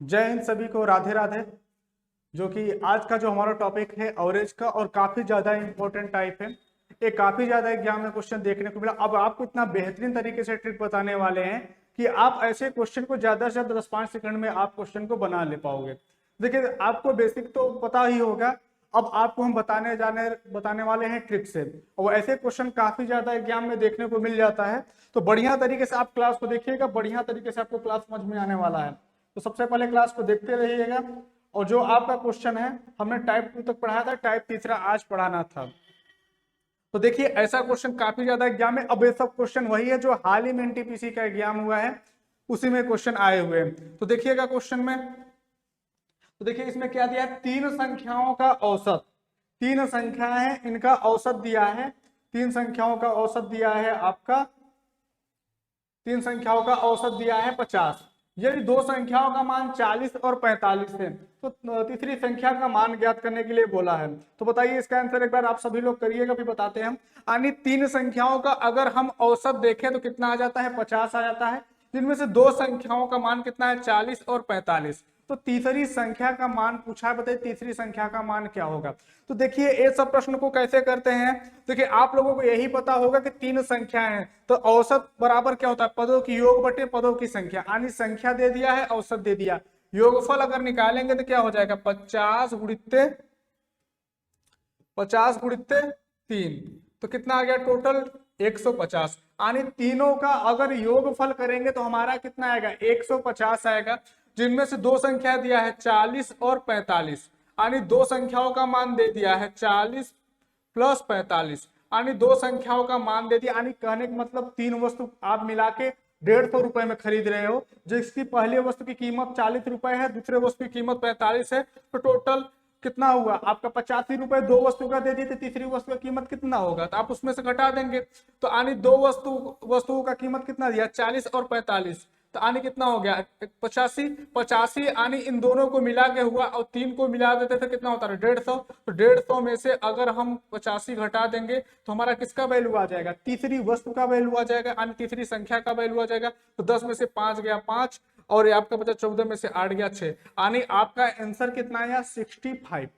जय हिंद सभी को, राधे राधे। जो कि आज का जो हमारा टॉपिक है एवरेज का, और काफी ज्यादा इंपॉर्टेंट टाइप है। एक काफी ज्यादा एग्जाम में क्वेश्चन देखने को मिला। अब आपको इतना बेहतरीन तरीके से ट्रिक बताने वाले हैं कि आप ऐसे क्वेश्चन को ज्यादा से ज्यादा 10-5 सेकंड में आप क्वेश्चन को बना ले पाओगे। देखिए, आपको बेसिक तो पता ही होगा। अब आपको हम बताने वाले हैं ट्रिक से, और ऐसे क्वेश्चन काफी ज्यादा एग्जाम में देखने को मिल जाता है। तो बढ़िया तरीके से आप क्लास को देखिएगा, बढ़िया तरीके से आपको क्लास समझ में आने वाला है। तो सबसे पहले क्लास को देखते रहिएगा। और जो आपका क्वेश्चन है, हमने टाइप 2 तक पढ़ाया था, टाइप तीसरा आज पढ़ाना था। तो देखिए, ऐसा क्वेश्चन काफी ज्यादा एग्जाम में, अब ये सब क्वेश्चन वही है जो हाल ही में एनटीपीसी का एग्जाम हुआ है, उसी में क्वेश्चन आए हुए हैं। तो देखिएगा क्वेश्चन में, तो देखिए इसमें क्या दिया है, तीन संख्याओं का औसत। तीन संख्या है, इनका औसत दिया है। तीन संख्याओं का औसत दिया है आपका, तीन संख्याओं का औसत दिया है 50। यदि दो संख्याओं का मान 40 और 45 है, तो तीसरी संख्या का मान ज्ञात करने के लिए बोला है। तो बताइए इसका आंसर एक बार आप सभी लोग करिएगा, फिर बताते हैं हम। यानी तीन संख्याओं का अगर हम औसत देखें तो कितना आ जाता है, 50 आ जाता है। जिनमें से दो संख्याओं का मान कितना है, 40 और 45। तो तीसरी संख्या का मान पूछा है, बताइए तीसरी संख्या का मान क्या होगा। तो देखिए, ये सब प्रश्न को कैसे करते हैं। देखिए, आप लोगों को यही पता होगा कि तीन संख्याएं हैं, तो औसत बराबर क्या होता है, पदों की योग बटे पदों की संख्या। यानी संख्या दे दिया है, औसत दे दिया। योगफल अगर निकालेंगे तो क्या हो जाएगा, 50 गुणित्ते 3। तो कितना आ गया टोटल, 150। यानी तीनों का अगर योगफल करेंगे तो हमारा कितना आएगा, 150 आएगा। जिनमें से दो संख्या दिया है 40 और 45। यानी दो संख्याओं का मान दे दिया है 40 प्लस 45। यानी दो संख्याओं का मान दे दिया। यानी कहने का मतलब तीन वस्तु आप मिला के 150 रुपए में खरीद रहे हो, जिसकी पहली वस्तु की कीमत 40 रुपए है, दूसरे वस्तु की कीमत 45 है। तो टोटल कितना हुआ आपका, 85 रुपए दो वस्तु का दे दिए, तो तीसरी वस्तु का कीमत कितना होगा, तो आप उसमें से घटा देंगे। तो यानी दो वस्तुओं का कीमत कितना दिया, 40 और 45। तो आने कितना हो गया, 85। 85 आने इन दोनों को मिला के हुआ, और तीन को मिला देते थे कितना होता है, 150। तो 150 में से अगर हम 85 घटा देंगे तो हमारा किसका वैल्यू आ जाएगा, तीसरी वस्तु का वैल्यू आ जाएगा, यानी तीसरी संख्या का वैल्यू आ जाएगा। तो 10 में से 5 गया 5, और ये आपका बचा 14 में से 8 गया 6। यानी आपका आंसर कितना आया, 65।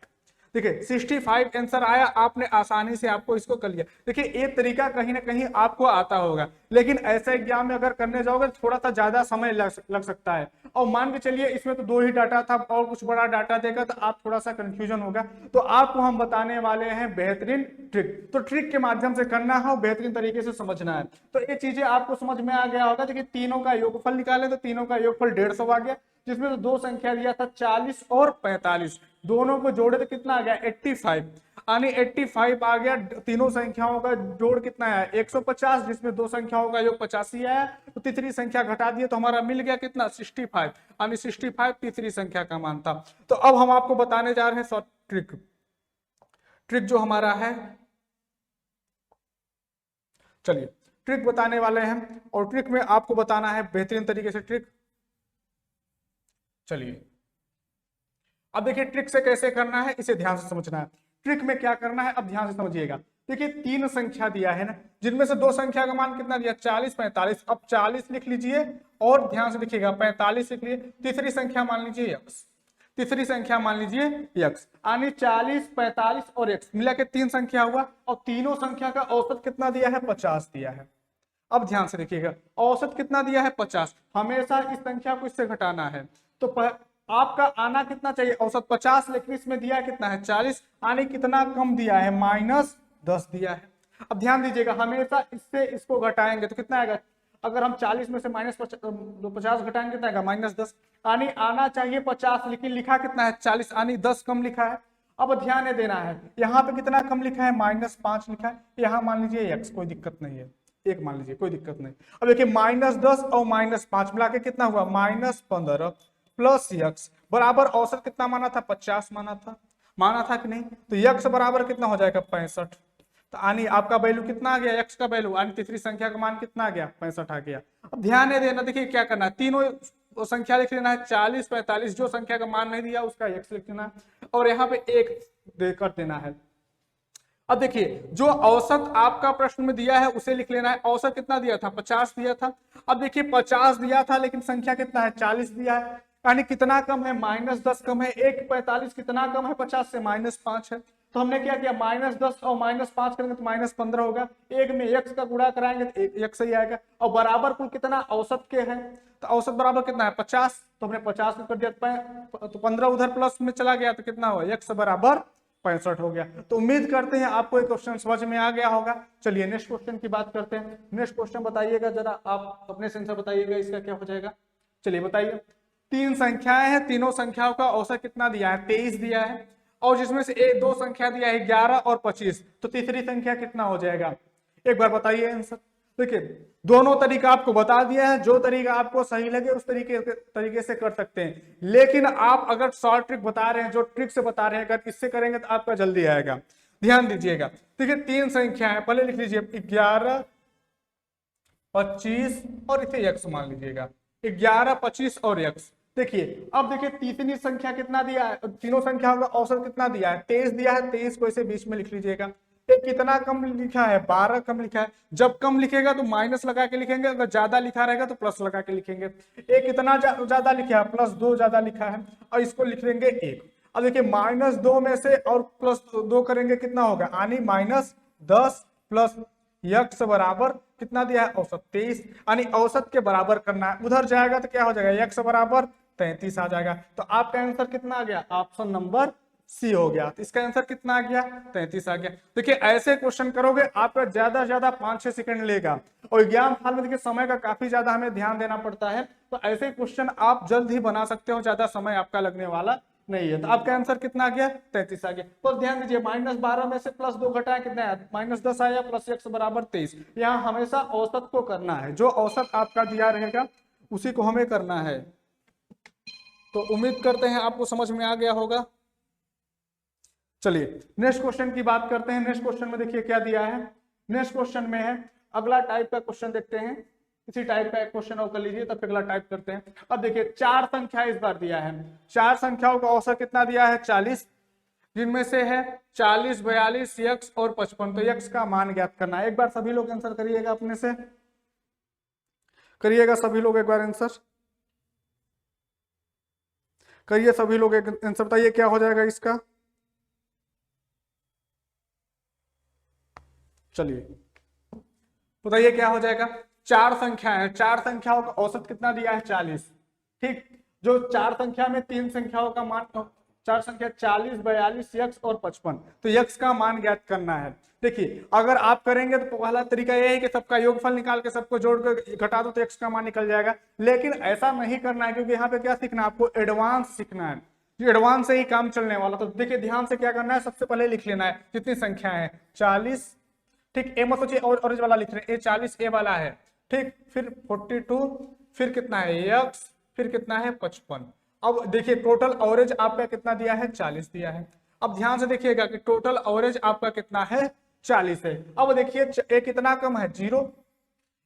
देखिए 65 आंसर आया, आपने आसानी से आपको इसको कर लिया। देखिए, ये तरीका कहीं ना कहीं आपको आता होगा, लेकिन ऐसे एग्जाम में अगर करने जाओगे तो थोड़ा सा ज्यादा समय लग सकता है। और मान के चलिए इसमें तो दो ही डाटा था, और कुछ बड़ा डाटा देगा तो आप थोड़ा सा कंफ्यूजन होगा। तो आपको हम बताने वाले हैं बेहतरीन ट्रिक। तो ट्रिक के माध्यम से करना है और बेहतरीन तरीके से समझना है। तो ये चीजें आपको समझ में आ गया होगा। देखिए, तीनों का योगफल निकाले तो तीनों का योगफल 150 आ गया, जिसमें तो दो संख्या दिया था 40 और 45। दोनों को जोड़े तो कितना आ गया, 85। यानी 85 आ गया। तीनों संख्याओं का जोड़ कितना है, 150, जिसमें दो संख्याओं का योग 85 आया। तो तीसरी संख्या घटा दिए तो हमारा मिल गया कितना, 65। यानी 65 तीसरी संख्या का मान था। तो अब हम आपको बताने जा रहे हैं शॉर्ट ट्रिक। ट्रिक जो हमारा है, चलिए ट्रिक बताने वाले हैं, और ट्रिक में आपको बताना है बेहतरीन तरीके से ट्रिक। चलिए, अब देखिए ट्रिक से कैसे करना है, इसे ध्यान से समझना है। ट्रिक में क्या करना है, अब ध्यान से समझिएगा। देखिए, तीन संख्या दिया है ना, जिनमें से दो संख्या का मान कितना दिया, 40 45। अब 40 लिख लीजिए, और ध्यान से लिखिएगा 45 लिख लीजिए। तीसरी संख्या मान लीजिए यक्स, तीसरी संख्या मान लीजिए यक्स। यानी 40 45 और एक्स मिला के तीन संख्या हुआ, और तीनों संख्या का औसत कितना दिया है, 50 दिया है। अब ध्यान से देखिएगा, औसत कितना दिया है, 50। हमेशा इस संख्या को इससे घटाना है। तो आपका आना कितना चाहिए, औसत 50, लेकिन इसमें दिया कितना है, 40। आने कितना कम दिया है, -10 दिया है। अब ध्यान दीजिएगा, हमेशा इससे इसको घटाएंगे तो कितना आएगा, अगर हम 40 में से -50 घटाएंगे कितना आएगा, -10। आनी आना चाहिए 50, लेकिन लिखा कितना है, 40। आनी 10 कम लिखा है। अब ध्यान देना है, यहाँ पे कितना कम लिखा है, -5 लिखा है। यहाँ मान लीजिए x, कोई दिक्कत नहीं है, एक मान लीजिए, कोई दिक्कत नहीं। अब देखिए, -10 और -5 मिला के कितना हुआ, -15 प्लस यक्स बराबर औसत कितना माना था, 50 माना था कि नहीं। तो यक्स बराबर कितना हो जाएगा, 65। तो यानी आपका वैल्यू कितना आ गया, एक्स का वैल्यू, यानी तीसरी संख्या का मान कितना आ गया, 65 आ गया। अब ध्यान देना, देखिए क्या करना है, तीनों संख्या लिख लेना है, 40 45। जो संख्या का मान नहीं दिया उसका एक्स लिख लेना है, और यहाँ पे एक कर देना है। अब देखिए, जो औसत आपका प्रश्न में दिया है उसे लिख लेना है। औसत कितना दिया था, 50 दिया था। अब देखिए 50 दिया था, लेकिन संख्या कितना है, 40 दिया है। यानी कितना कम है, -10 कम है, 1/45 कितना कम है 50 से, -5 है। तो हमने क्या किया, -10 और -5 करेंगे तो -15 होगा, एक में x का गुणा कराएंगे तो x ही आएगा, और बराबर कुल कितना औसत के है, तो औसत बराबर कितना है 50, तो हमने 50 कर दिया, तो 15 उधर प्लस में चला गया तो कितना हुआ, x बराबर 65 हो गया। तो उम्मीद करते हैं आपको ये क्वेश्चन समझ में आ गया होगा। चलिए नेक्स्ट क्वेश्चन की बात करते हैं। नेक्स्ट क्वेश्चन बताइएगा जरा, आप अपने से आंसर बताइएगा इसका क्या हो जाएगा। चलिए बताइए, तीन संख्याएं हैं, तीनों संख्याओं का औसत कितना दिया है, 23 दिया है, और जिसमें से एक दो संख्या दिया है 11 और 25, तो तीसरी संख्या कितना हो जाएगा, एक बार बताइए आंसर। देखिए दोनों तरीका आपको बता दिया है, जो तरीका आपको सही लगे उस तरीके से कर सकते हैं, लेकिन आप अगर शॉर्ट ट्रिक बता रहे हैं, जो ट्रिक से बता रहे हैं, अगर इससे करेंगे तो आपका जल्दी आएगा। ध्यान दीजिएगा, देखिए तीन संख्या है, पहले लिख लीजिए 11, 25 और इसे x मान लीजिएगा, 11, 25 और x। देखिए अब देखिए तीसरी संख्या कितना दिया है, तीनों संख्याओं का औसत कितना दिया है, 23 दिया है, 23 को इसे बीच में लिख लीजिएगा। एक कितना कम लिखा है, 12 कम लिखा है, जब कम लिखेगा तो माइनस लगा के लिखेंगे, अगर ज्यादा लिखा रहेगा तो प्लस लगा के लिखेंगे। एक कितना ज्यादा लिखा है, +2 ज्यादा लिखा है, और इसको लिख लेंगे 1। अब देखिए -2 में से और +2 करेंगे कितना होगा, यानी -10 प्लस x बराबर कितना दिया है, औसत 23, यानी औसत के बराबर करना है, उधर जाएगा तो क्या हो जाएगा, x बराबर 33 आ जाएगा। तो आपका आंसर कितना आ गया, ऑप्शन नंबर सी हो गया। तो इसका आंसर कितना आ गया, 33 आ गया। देखिए ऐसे क्वेश्चन करोगे आपका ज्यादा से ज्यादा 5-6 सेकंड लेगा, और एग्जाम हाल में देखिए समय का काफी ज्यादा हमें ध्यान देना पड़ता है, तो ऐसे क्वेश्चन आप जल्द ही बना सकते हो, ज्यादा समय आपका लगने वाला नहीं है। तो आपका आंसर कितना आ गया, 33 आ गया। तो ध्यान दीजिए -12 में से +2 घटाया कितना है, -10 आया, प्लस x बराबर 23। यहाँ हमेशा औसत को करना है, जो औसत आपका दिया रहेगा उसी को हमें करना है। तो उम्मीद करते हैं आपको समझ में आ गया होगा। चलिए नेक्स्ट क्वेश्चन की बात करते हैं। नेक्स्ट क्वेश्चन में देखिए क्या दिया है, नेक्स्ट क्वेश्चन में है अगला टाइप का क्वेश्चन, देखते हैं इसी टाइप का एक क्वेश्चन और कर लीजिए, तब अगला टाइप करते हैं। अब देखिए चार संख्या इस बार दिया है, चार संख्याओं का औसत कितना दिया है, 40, जिनमें से है 40, 42, x और 55। तो x का मान ज्ञात करना है। एक बार सभी लोग आंसर करिएगा, अपने से करिएगा सभी लोग, एक बार आंसर करिए सभी लोग, एक आंसर बताइए क्या हो जाएगा इसका। चलिए बताइए क्या हो जाएगा। चार संख्या है, चार संख्याओं का औसत कितना दिया है, 40। ठीक, जो चार संख्या में तीन संख्याओं का मान, चार संख्या 40, 42, x और 55, तो x का मान ज्ञात करना है। देखिए अगर आप करेंगे तो पहला तरीका यह है कि सबका योगफल निकाल के सबको जोड़ कर घटा दो तो x का मान निकल जाएगा, लेकिन ऐसा नहीं करना है, क्योंकि यहाँ पे क्या सीखना है आपको, एडवांस सीखना है, एडवांस से ही काम चलने वाला। तो देखिए ध्यान से क्या करना है, सबसे पहले लिख लेना है कितनी संख्या है, 40। ठीक, ए मत सोचिए ऑरेंज वाला लिख रहे हैं, ए 40 ए वाला है। ठीक, फिर 42, फिर कितना है x, फिर कितना है 55। अब देखिए टोटल एवरेज आपका कितना दिया है, 40 दिया है। अब ध्यान से देखिएगा कि टोटल एवरेज आपका कितना है, 40 है। अब देखिए ए कितना कम है, 0,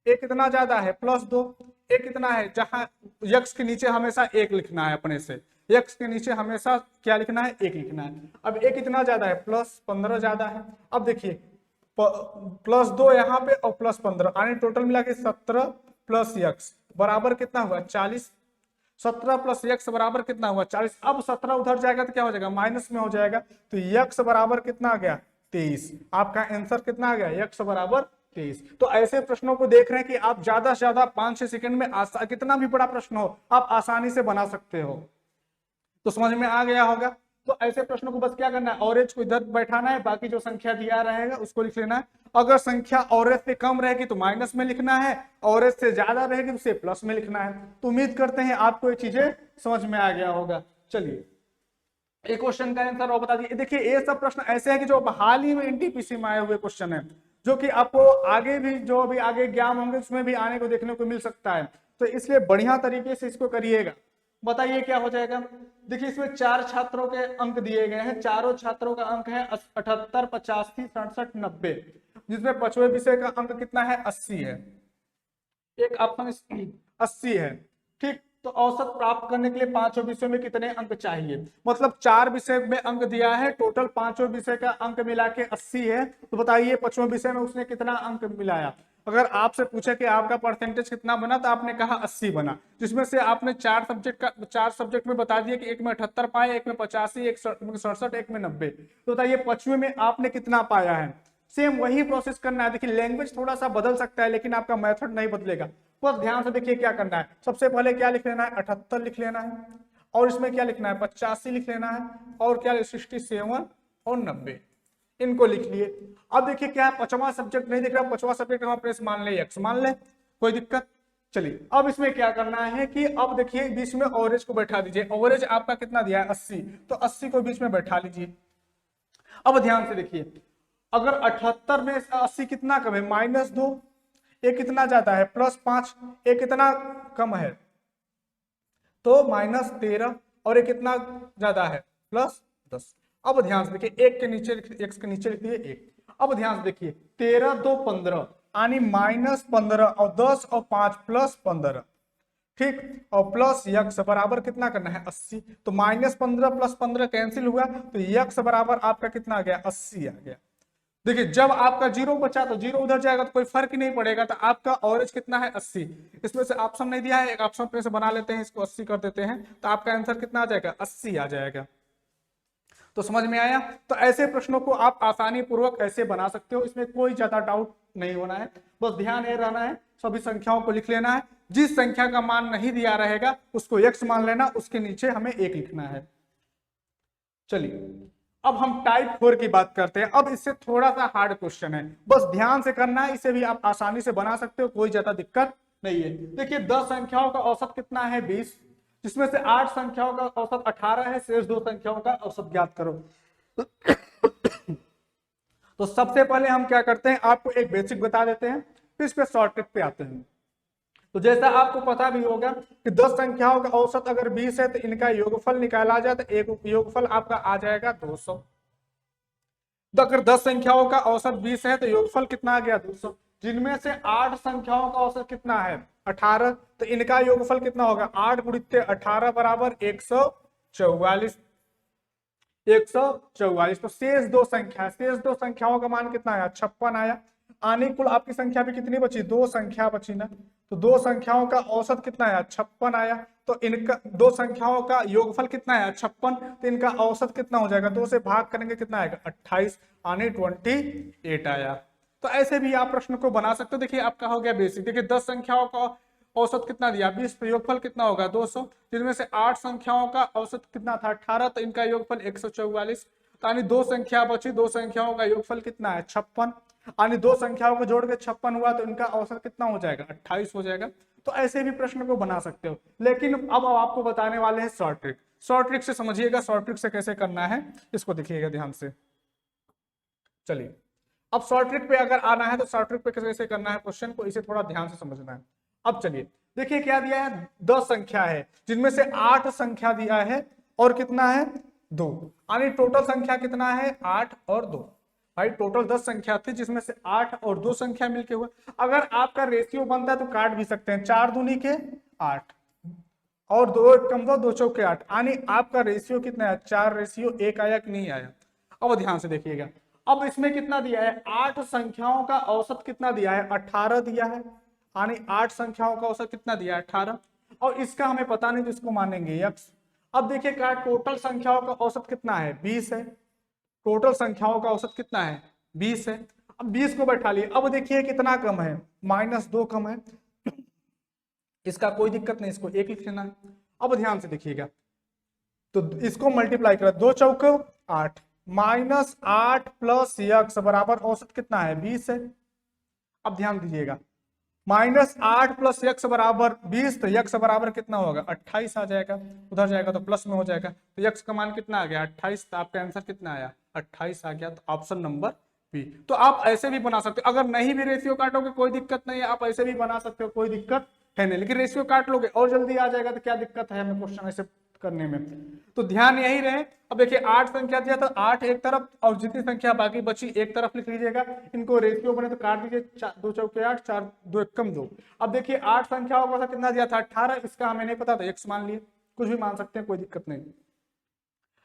ए कितना ज्यादा है, +2, ए कितना है, जहां x के नीचे हमेशा 1 लिखना है, अपने से x के नीचे हमेशा क्या लिखना है, 1 लिखना है। अब ए कितना ज्यादा है, +15 ज्यादा है। अब देखिए +2 यहाँ पे और +15, यानी टोटल मिला के 17 प्लस x बराबर कितना हुआ, 40। 17 प्लस x बराबर कितना हुआ, 40। अब 17 उधर जाएगा तो क्या हो जाएगा, माइनस में हो जाएगा, तो x बराबर कितना आ गया, 23। आपका आंसर कितना आ गया, x बराबर 23। तो ऐसे प्रश्नों को देख रहे हैं कि आप ज्यादा से ज्यादा 5-6 सेकंड में कितना भी बड़ा प्रश्न हो आप आसानी से बना सकते हो। तो समझ में आ गया होगा। तो ऐसे प्रश्नों को बस क्या करना है, ऑरेंज को इधर बैठाना है, बाकी जो संख्या दिया रहेगा उसको लिख लेना है। अगर संख्या ऑरेंज से कम रहेगी तो माइनस में लिखना है, ऑरेंज से ज्यादा रहेगी तो उसे प्लस में लिखना है। तो उम्मीद करते हैं आपको ये चीजें समझ में आ गया होगा। चलिए एक क्वेश्चन का आंसर और बता दिए। देखिए ये सब प्रश्न ऐसे हैं कि जो हाल ही में एनटीपीसी में आए हुए क्वेश्चन है, जो कि आपको आगे भी जो अभी आगे एग्जाम होंगे उसमें भी आने को देखने को मिल सकता है, तो इसलिए बढ़िया तरीके से इसको करिएगा। बताइए क्या हो जाएगा। देखिए इसमें 4 छात्रों के अंक दिए गए हैं, चारों छात्रों का अंक है 78, 85, 67, 90, जिसमें 5वें विषय का अंक कितना है, 80 है। एक ऑप्शन 80 है। ठीक, तो औसत प्राप्त करने के लिए पांचों विषयों में कितने अंक चाहिए, मतलब 4 विषय में अंक दिया है, टोटल पांचों विषय का अंक मिला के 80 है। तो बताइए 5वें विषय में उसने कितना अंक मिलाया। अगर आपसे पूछे कि आपका परसेंटेज कितना बना तो आपने कहा 80 बना, जिसमें से आपने चार सब्जेक्ट में बता दिया कि एक में 78 पाए, एक में 85, एक में 67, एक में 90। तो बताइए 5वें में आपने कितना पाया है। सेम वही प्रोसेस करना है। देखिए लैंग्वेज थोड़ा सा बदल सकता है लेकिन आपका मेथड नहीं बदलेगा। बस ध्यान से देखिए क्या करना है। सबसे पहले क्या लिख लेना है, 78 लिख लेना है, और इसमें क्या लिखना है, 85 लिख लेना है, और क्या 67 और 90, इनको लिख लिए। अब देखिए क्या 5वां सब्जेक्ट नहीं दिख रहा, 5वां सब्जेक्ट हम अपने मान ले एक्स मान ले, कोई दिक्कत। चलिए अब इसमें क्या करना है कि अब देखिए बीच में ऑवरेज को बैठा दीजिए। ऑवरेज आपका कितना दिया है 80, तो 80 को बीच में बैठा लीजिए। अब ध्यान से देखिए अगर 78 में 80 कितना कम है, -2, ये कितना ज्यादा है +5, ये कितना कम है तो -13, और ये कितना ज्यादा है +10। अब ध्यान से देखिए एक के नीचे एक्स के नीचे लिख दिए 1। अब ध्यान से देखिए 13 2 15 यानी -15 और 10 और 5 +15, ठीक, और प्लस यक्स बराबर कितना करना है 80। तो -15 + 15 कैंसिल हुआ, तो यक्स बराबर आपका कितना आ गया 80 आ गया। देखिए जब आपका 0 बचा तो 0 उधर जाएगा तो कोई फर्क ही नहीं पड़ेगा। तो आपका ऑवरेज कितना है 80। इसमें से ऑप्शन नहीं दिया है, एक ऑप्शन पे से बना लेते हैं, इसको 80 कर देते हैं, तो आपका आंसर कितना आ जाएगा 80 आ जाएगा। तो समझ में आया। तो ऐसे प्रश्नों को आप आसानी पूर्वक ऐसे बना सकते हो, इसमें कोई ज्यादा डाउट नहीं होना है। बस ध्यान ये रहना है सभी संख्याओं को लिख लेना है। जिस संख्या का मान नहीं दिया रहेगा उसको x मान लेना, उसके नीचे हमें 1 लिखना है। चलिए अब हम टाइप 4 की बात करते हैं। अब इससे थोड़ा सा हार्ड क्वेश्चन है, बस ध्यान से करना है। इसे भी आप आसानी से बना सकते हो, कोई ज्यादा दिक्कत नहीं है। देखिए 10 संख्याओं का औसत कितना है 20, जिसमें से 8 संख्याओं का औसत 18 है, शेष 2 संख्याओं का औसत ज्ञात करो। तो सबसे पहले हम क्या करते हैं, आपको एक बेसिक बता देते हैं, फिर इस पे शॉर्ट ट्रिक पे आते हैं। तो जैसा आपको पता भी होगा कि 10 संख्याओं का औसत अगर 20 है तो इनका योगफल निकाला जाए तो एक योगफल आपका आ जाएगा 200। तो अगर 10 संख्याओं का औसत 20 है तो योगफल कितना आ गया 200, जिनमें से 8 संख्याओं का औसत कितना है 18, तो इनका योगफल कितना होगा 8 × 18 बराबर 144। 144। तो शेष दो संख्याओं का मान कितना आया 56 आया। आने कुल आपकी संख्या भी कितनी बची, 2 संख्या बची ना। तो 2 संख्याओं का औसत कितना आया 56 आया। तो इनका 2 संख्याओं का योगफल कितना आया 56, तो इनका औसत कितना हो जाएगा, 2 से भाग करेंगे कितना आएगा 28, आने 28 आया। तो ऐसे भी आप प्रश्न को बना सकते हो। देखिए आपका हो गया बेसिक। देखिए 10 संख्याओं का औसत कितना दिया 20, तो योगफल कितना होगा 200, जिनमें से 8 संख्याओं का औसत कितना था 18, तो इनका योगफल 144। यानी 2 संख्या बची, 2 संख्याओं का योगफल कितना है 56, यानी 2 संख्याओं को जोड़ के 56 हुआ, तो इनका औसत कितना हो जाएगा 28 हो जाएगा। तो ऐसे भी प्रश्न को बना सकते हो। लेकिन अब आपको बताने वाले हैं शॉर्ट ट्रिक। शॉर्ट ट्रिक से समझिएगा, शॉर्ट ट्रिक से कैसे करना है इसको देखिएगा ध्यान से। चलिए अब शॉर्ट ट्रिक पे अगर आना है तो शॉर्ट ट्रिक पे कैसे करना है क्वेश्चन को, इसे थोड़ा ध्यान से समझना है। अब चलिए देखिए क्या दिया है, 10 संख्या है जिनमें से 8 संख्या दिया है और कितना है 2, यानी टोटल संख्या कितना है 8 और 2। भाई टोटल 10 संख्या थी जिसमें से 8 और 2 संख्या मिलके हुआ। अगर आपका रेशियो बनता है तो काट भी सकते हैं, 4 दूनी के 8 और 2 कम 2 चौके 8, यानी आपका रेशियो कितना है 4:1 आया कि नहीं आया। अब ध्यान से देखिएगा, अब इसमें कितना दिया है 8 संख्याओं का औसत कितना दिया है 18 दिया है, यानी 8 संख्याओं का औसत कितना दिया है 18, और इसका हमें पता नहीं तो इसको मानेंगे x। अब देखिए क्या टोटल संख्याओं का औसत कितना है 20 है, टोटल संख्याओं का औसत कितना है 20 है। अब 20 को बैठा लिए। अब देखिए कितना कम है -2 कम है, इसका कोई दिक्कत नहीं, इसको 1 लिख लेना है। अब ध्यान से देखिएगा, तो इसको मल्टीप्लाई करा 2 चौको 8, -8 + x बराबर औसत कितना है 20 है। अब ध्यान दीजिएगा -8 + x बराबर 20, तो x बराबर कितना होगा 28 आ जाएगा, उधर जाएगा तो प्लस में हो जाएगा। तो x का मान कितना आ गया 28, तो आपका आंसर कितना आया 28 आ गया। तो ऑप्शन नंबर बी। तो आप ऐसे भी बना सकते हो, अगर नहीं भी रेशियो काटोगे कोई दिक्कत नहीं है, आप ऐसे भी बना सकते हो, कोई दिक्कत है नहीं। लेकिन रेशियो काट लोगे और जल्दी आ जाएगा तो क्या दिक्कत है हमें क्वेश्चन ऐसे करने में। तो ध्यान यही रहे। अब देखिए 8 संख्या दिया तो 8 एक तरफ और जितनी संख्या बाकी बची एक तरफ लिख लीजिएगा। इनको रेशियो बने तो काट दीजिए, 2 चौके 8, 4 2 एकम 2। अब देखिए 8 संख्याओं का कितना दिया था 18, इसका हमें नहीं पता तो x मान लिए, कुछ भी मान सकते हैं कोई दिक्कत नहीं।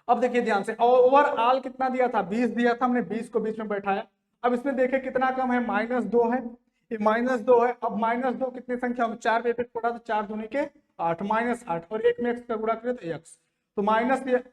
अब देखिए ध्यान से ओवरऑल कितना दिया था 20 दिया था, हमने 20 को बीच में बैठाया। अब इसमें देखिए कितना कम है -2 है, ये -2 है। अब -2 कितनी संख्या में 4 पे इफेक्ट पड़ा तो 4 दूनी के 8, -8 और 1 में x का गुणा करें तो x, तो माइनस ये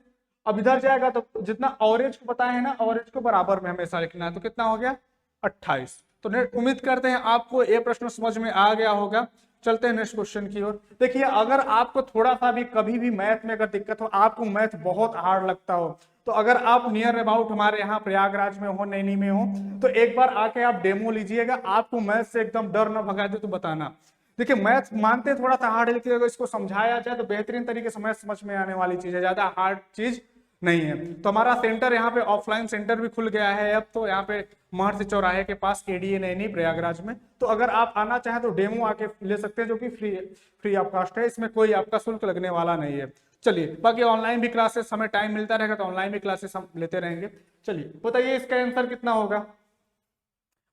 अब इधर जाएगा तो जितना ऑरेंज को पता है ना, ऑरेंज को बराबर में हमेशा लिखना है, तो कितना हो गया 28। तो उम्मीद करते हैं आपको ये प्रश्न समझ में आ गया होगा। चलते हैं नेक्स्ट क्वेश्चन की ओर। देखिए अगर आपको थोड़ा सा भी कभी भी मैथ में अगर दिक्कत हो, आपको मैथ बहुत हार्ड लगता हो, तो अगर आप नियर अबाउट हमारे यहाँ प्रयागराज में हो, नैनी में हो, तो एक बार आके आप डेमो लीजिएगा। आपको मैथ से एकदम डर ना भगा दे तो बताना। देखिए मैथ मानते थोड़ा सा हार्ड है, लेकिन अगर इसको समझाया जाए तो बेहतरीन तरीके से मैथ समझ में आने वाली चीज है, ज्यादा हार्ड चीज नहीं है। तो हमारा सेंटर यहाँ पे ऑफलाइन सेंटर भी खुल गया है अब, तो यहाँ पे महर्षि चौराहे के पास एडीए नैनी प्रयागराज में। तो अगर आप आना चाहें तो डेमो आके ले सकते हैं, जो कि फ्री ऑफ कॉस्ट है, इसमें कोई आपका शुल्क लगने वाला नहीं है। चलिए बाकी ऑनलाइन भी क्लासेस, हमें टाइम मिलता रहेगा तो ऑनलाइन भी क्लासेस हम लेते रहेंगे। चलिए बताइए इसका आंसर कितना होगा,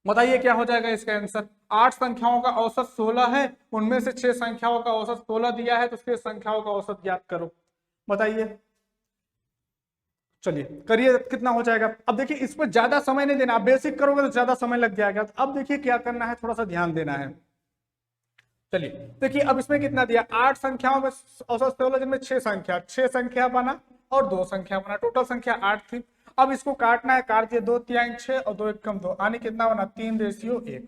बताइए क्या हो जाएगा इसका आंसर। 8 संख्याओं का औसत 16 है, उनमें से 6 संख्याओं का औसत 16 दिया है, तो 6 संख्याओं का औसत ज्ञात करो। बताइए, चलिए करिए कितना हो जाएगा। अब देखिए इस पर ज्यादा समय नहीं देना, आप बेसिक करोगे तो ज्यादा समय लग जाएगा। तो अब देखिए क्या करना है, थोड़ा सा ध्यान देना है। चलिए देखिए अब इसमें कितना दिया, 8 संख्याओं में औसत 16, जिनमें 6 संख्या बना और 2 संख्या बना, टोटल संख्या 8 थी। अब इसको काटना है, काट दिए, 2 तिहाई 6 और 2 एकम 2, यानी कितना बना 3:1।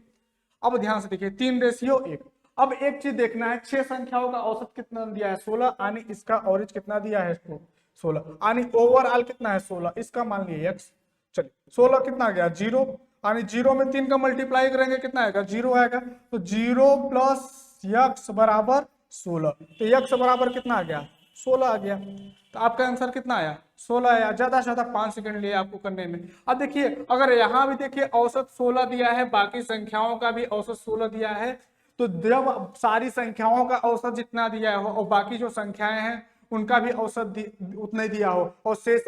अब ध्यान से देखिए 3:1। अब एक चीज देखना है, 6 संख्याओं का औसत कितना दिया है 16, यानी इसका ऑरेंज कितना दिया है इसको 16, यानी ओवरऑल कितना है 16, इसका मान लिया x। चलिए 16 कितना गया 0, यानी 0 में 3 का मल्टीप्लाई करेंगे कितना आएगा 0 आएगा, तो 0 प्लस x बराबर 16, तो x बराबर कितना आ गया 16 आ गया। तो आपका आंसर कितना आया 16 आया। ज्यादा से ज्यादा 5 सेकंड लिए आपको करने में। अब देखिए अगर यहाँ भी देखिए औसत 16 दिया है, बाकी संख्याओं का भी औसत 16 दिया है, तो जब सारी संख्याओं का औसत जितना दिया हो और बाकी जो संख्याएं हैं उनका भी औसत उतना ही दिया हो और शेष